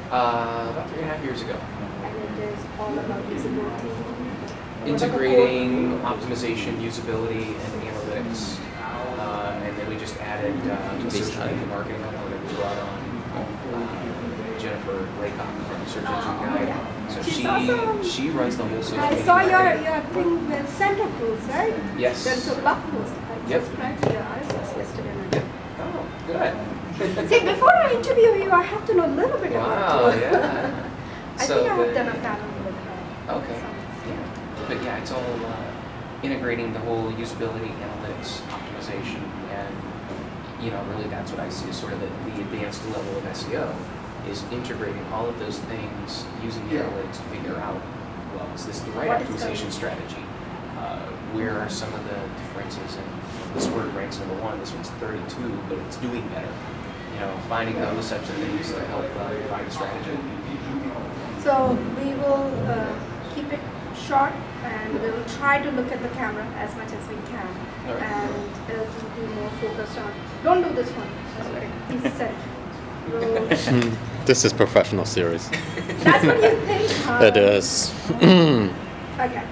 About 3.5 years ago. And it is all about visibility. Integrating optimization, usability, and analytics. And then we just added search engine marketing component. We brought on Jennifer Laycock from Search Engine Guide. So She's awesome. she runs the whole social I media saw marketing. your thing with Santa Cruz, right? Yes. There's a blog post. I Yep. just read your RSS yesterday night. Yep. Oh, good. See, before I interview you, I have to know a little bit Wow, about you. yeah. I So think I have the- done a panel with her. Okay. Yeah. But yeah, it's all integrating the whole usability, analytics, optimization, and really that's what I see as sort of the advanced level of SEO, is integrating all of those things using the analytics to figure out, well, is this the right What is optimization strategy? Where are some of the differences? And this word ranks number 1, this one's 32, but it's doing better. Finding those types of things to help find a strategy. So we will keep it short and we'll try to look at the camera as much as we can. All right. And it'll be more focused on, don't do this one. That's okay. Please set. Roll. This is professional series. That's what you think? It is. Okay.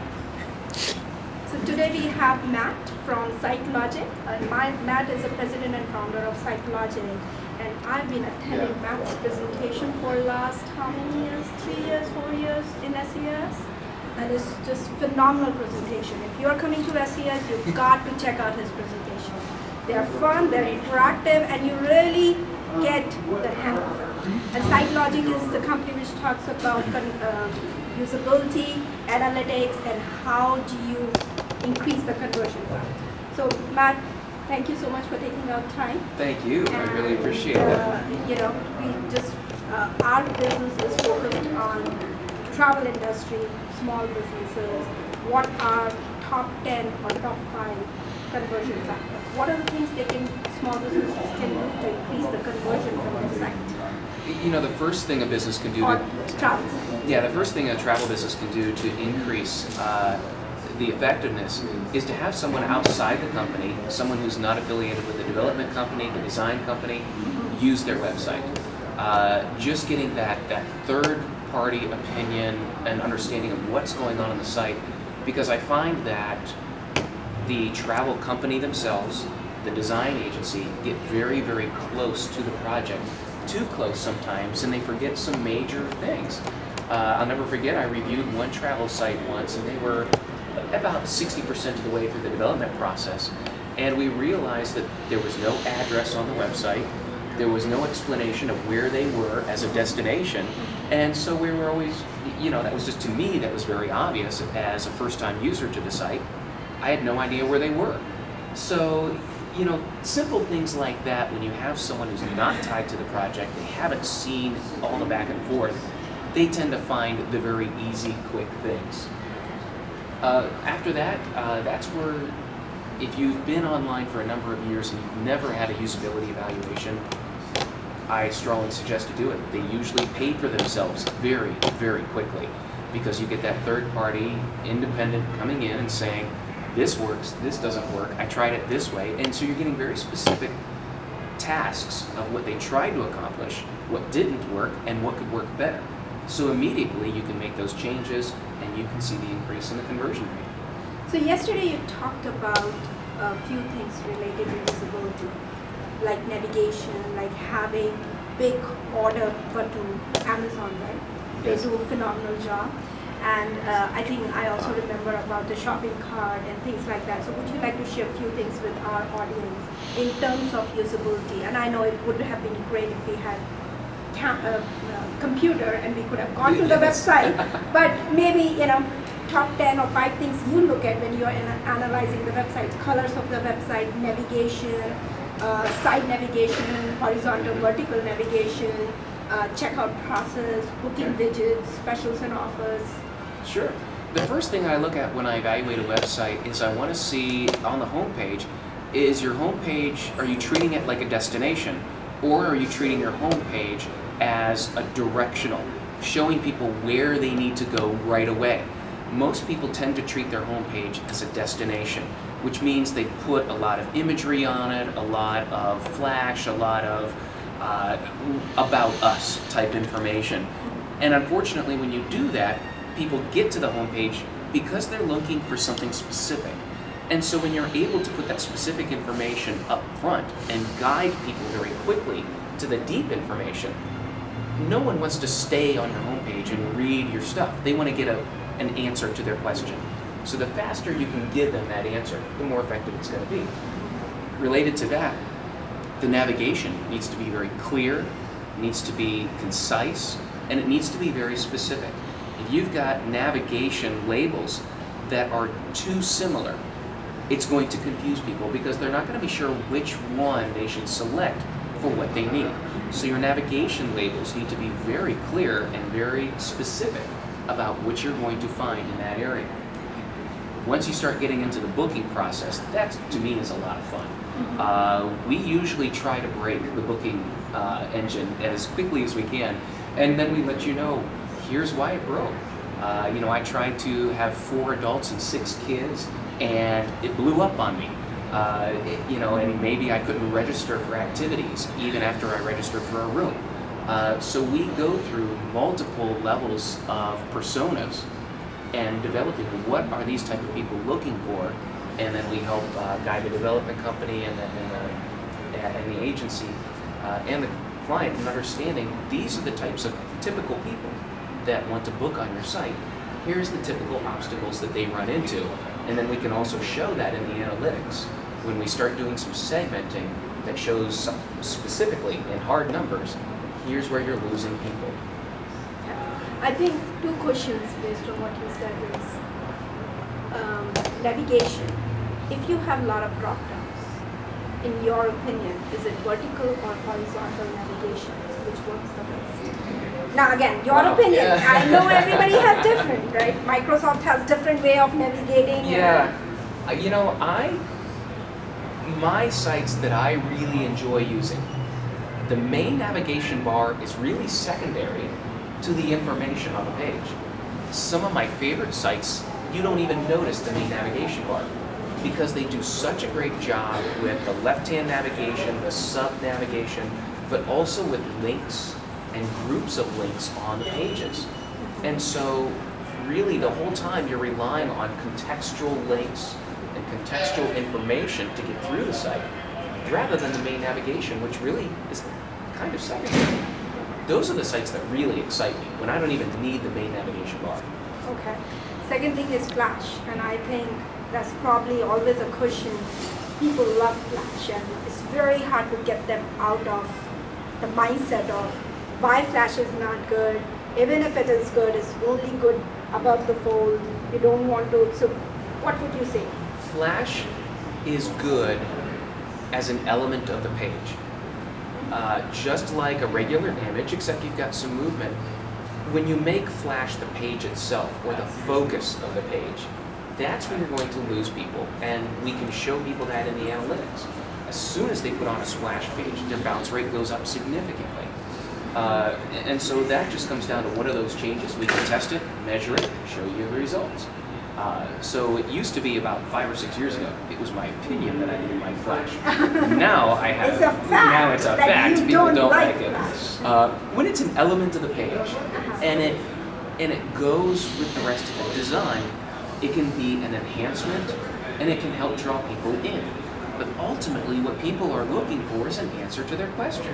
So today we have Matt from SiteLogic. Matt is the president and founder of SiteLogic. And I've been attending Matt's presentation for last how many years? 3 years, 4 years in SES? And it's just phenomenal presentation. If you're coming to SES, you've got to check out his presentation. They're fun, they're interactive, and you really get the hang of it. And SiteLogic is the company which talks about usability, analytics, and how do you increase the conversion rate. So Matt, thank you so much for taking out time. Thank you. I really And, appreciate it. We just, our business is focused on travel industry, small businesses. What are top 10 or top 5 conversion factors? What are the things small businesses can do to increase the conversion from their site? The first thing a business can do Or to, travel. the first thing a travel business can do to increase the effectiveness is to have someone outside the company, someone who's not affiliated with the development company, the design company, use their website. Just getting that third-party opinion and understanding of what's going on the site, because I find that the travel company themselves, the design agency, get very, very close to the project, too close sometimes, and they forget some major things. I'll never forget, I reviewed one travel site once, and they were about 60% of the way through the development process, and we realized that there was no address on the website, there was no explanation of where they were as a destination, and so we were always, that was just, to me, that was very obvious as a first-time user to the site. I had no idea where they were. So, simple things like that, when you have someone who's not tied to the project, they haven't seen all the back and forth, they tend to find the very easy, quick things. After that, that's where, if you've been online for a number of years and you've never had a usability evaluation, I strongly suggest to do it. They usually pay for themselves very, very quickly, because you get that third party, independent, coming in and saying, this works, this doesn't work, I tried it this way, and so you're getting very specific tasks of what they tried to accomplish, what didn't work, and what could work better. So immediately you can make those changes and you can see the increase in the conversion rate. So yesterday you talked about a few things related to visibility, like navigation, like having big order button, Amazon, right? They Yes. do a phenomenal job. And I think I also remember about the shopping cart and things like that. So would you like to share a few things with our audience in terms of usability? And I know it would have been great if we had computer and we could have gone to the Yes. website, but maybe, top 10 or 5 things you look at when you're analyzing the website: colors of the website, navigation, side navigation, horizontal, vertical navigation, checkout process, booking widgets, specials and offers. Sure. The first thing I look at when I evaluate a website is I want to see on the homepage, is your homepage, are you treating it like a destination, or are you treating your homepage as a directional, showing people where they need to go right away? Most people tend to treat their homepage as a destination, which means they put a lot of imagery on it, a lot of flash, a lot of about us type information. And unfortunately, when you do that, people get to the homepage because they're looking for something specific. And so when you're able to put that specific information up front and guide people very quickly to the deep information, no one wants to stay on your homepage and read your stuff. They want to get an answer to their question. So the faster you can give them that answer, the more effective it's going to be. Related to that, the navigation needs to be very clear, needs to be concise, and it needs to be very specific. If you've got navigation labels that are too similar, it's going to confuse people because they're not going to be sure which one they should select for what they need. So your navigation labels need to be very clear and very specific about what you're going to find in that area. Once you start getting into the booking process, that to me is a lot of fun. We usually try to break the booking engine as quickly as we can, and then we let you know, here's why it broke. You know, I tried to have 4 adults and 6 kids, and it blew up on me. You know, and maybe I couldn't register for activities even after I registered for a room. So we go through multiple levels of personas and developing what are these type of people looking for, and then we help guide the development company and the agency and the client in understanding these are the types of typical people that want to book on your site. Here's the typical obstacles that they run into, and then we can also show that in the analytics. When we start doing some segmenting that shows specifically in hard numbers, here's where you're losing people. I think 2 questions based on what you said is navigation. If you have a lot of drop downs, in your opinion, is it vertical or horizontal navigation? Which works the best? Now again, your opinion. Yeah. I know everybody has different, right? Microsoft has different way of navigating. Yeah, you know, my sites that I really enjoy using, the main navigation bar is really secondary to the information on the page. Some of my favorite sites, you don't even notice the main navigation bar because they do such a great job with the left-hand navigation, the sub-navigation, but also with links and groups of links on the pages. And so really the whole time you're relying on contextual links and contextual information to get through the site rather than the main navigation, which really is kind of secondary. Those are the sites that really excite me when I don't even need the main navigation bar. Okay. Second thing is Flash, and I think that's probably always a question. People love Flash, and it's very hard to get them out of the mindset of why Flash is not good. Even if it is good, it's only good above the fold. You don't want to. So, what would you say? Flash is good as an element of the page. Just like a regular image, except you've got some movement. When you make Flash the page itself, or the focus of the page, that's when you're going to lose people, and we can show people that in the analytics. As soon as they put on a splash page, their bounce rate goes up significantly. And so that just comes down to what are those changes. We can test it, measure it, show you the results. So it used to be about 5 or 6 years ago, it was my opinion that I didn't like Flash. Now I have. It's a fact. Now it's a that fact. You People don't like it. Flash. When it's an element of the page, and it goes with the rest of the design, it can be an enhancement, and it can help draw people in. But ultimately, what people are looking for is an answer to their question.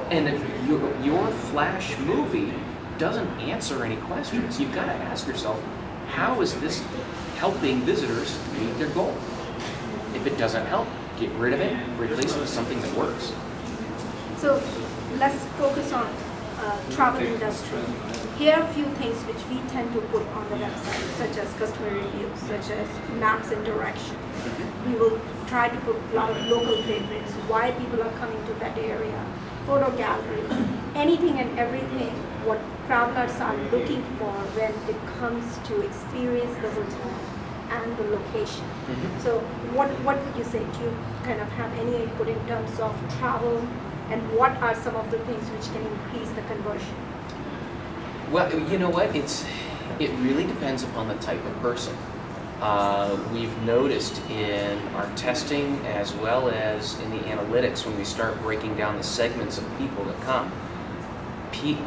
And if your Flash movie doesn't answer any questions, you've got to ask yourself, how is this helping visitors meet their goal? If it doesn't help, get rid of it, replace it with something that works. So let's focus on travel industry. Here are a few things which we tend to put on the website, such as customer reviews, such as maps and direction. We will try to put a lot of local favorites, why people are coming to that area, photo gallery, anything and everything what travelers are looking for when it comes to experience the hotel and the location. So what would you say? Do you kind of have any input in terms of travel, and what are some of the things which can increase the conversion? Well, you know what? It really depends upon the type of person. we've noticed in our testing as well as in the analytics when we start breaking down the segments of people that come, different